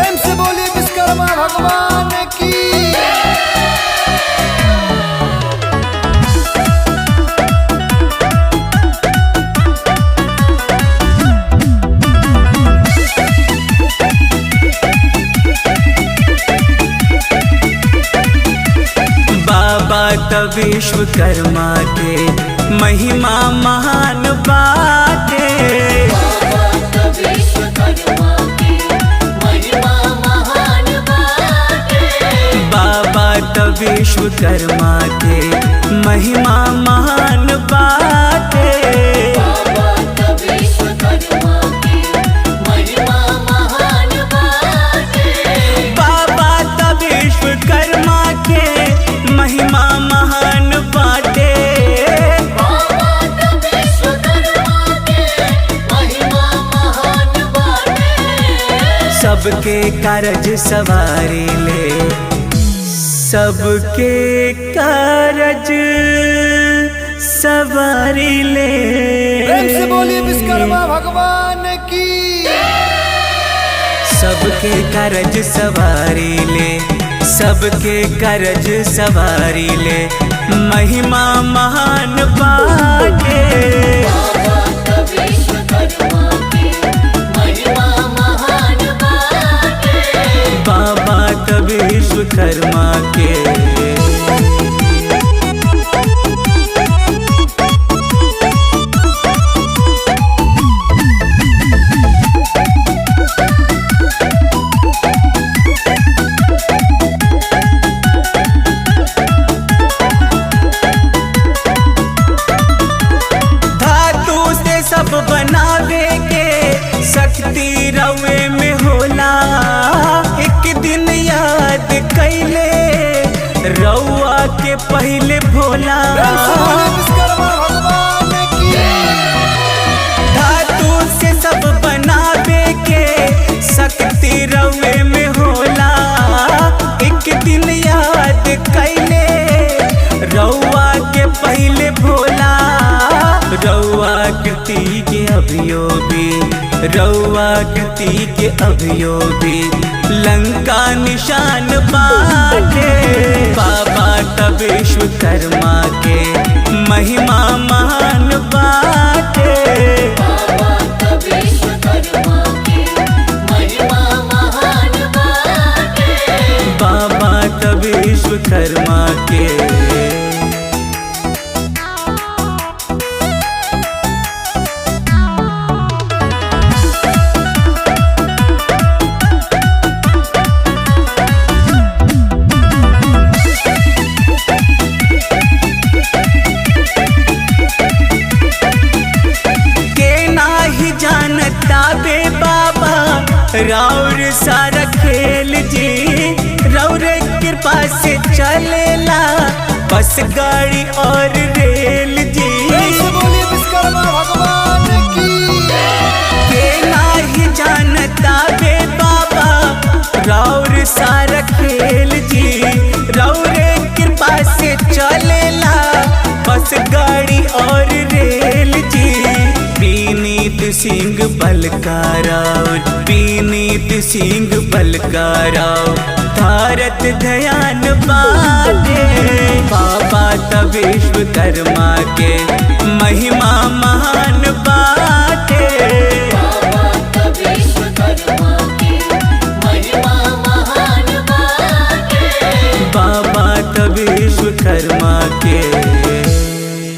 प्रेम से बोलिए विश्वकर्मा भगवान की। बाबा त विश्वकर्मा के महिमा महान बाटे। बाबा त विश्वकर्मा के महिमा महान बाटे। बाबा त विश्वकर्मा के महिमा महान बाटे। सबके कारज सवारी ले, सबके कारज सवारी ले। प्रेम से बोलिए विश्वकर्मा भगवान की। सबके कारज सवारी ले, सबके कारज सवारी ले, महिमा महान बाटे। बाबा त विश्वकर्मा के। धातु से सब बनावे के शक्ति रवे में होला। एक दिन याद कैले रउआ के पहले भोला। प्रेम से बोलिए विश्वकर्मा भगवान की। धातु से सब बनावे के शक्ति रवे में होला। एक दिन याद कैले रउआ के पहले भोला। रउआ कृति के अभियो भी, रउआ कृति के अभियो भी लंका निशान बाटे। बाबा त विश्वकर्मा के महिमा महान बाटे। बाबा त विश्वकर्मा के। राउर सारा खेल जी, राउर कृपा से चलेला बस गाड़ी और रेल जी। बोलिए विश्वकर्मा भगवान की। के नाही जानता बे बाबा राउर सारा खेल जी, राउर कृपा से चलेला बस गाड़ी और रेल जी। विनीत सिंह बलकाराव, विनीत सिंह बलकाराव भारत ध्यान बाटे। बाबा त विश्वकर्मा के महिमा महान बाटे।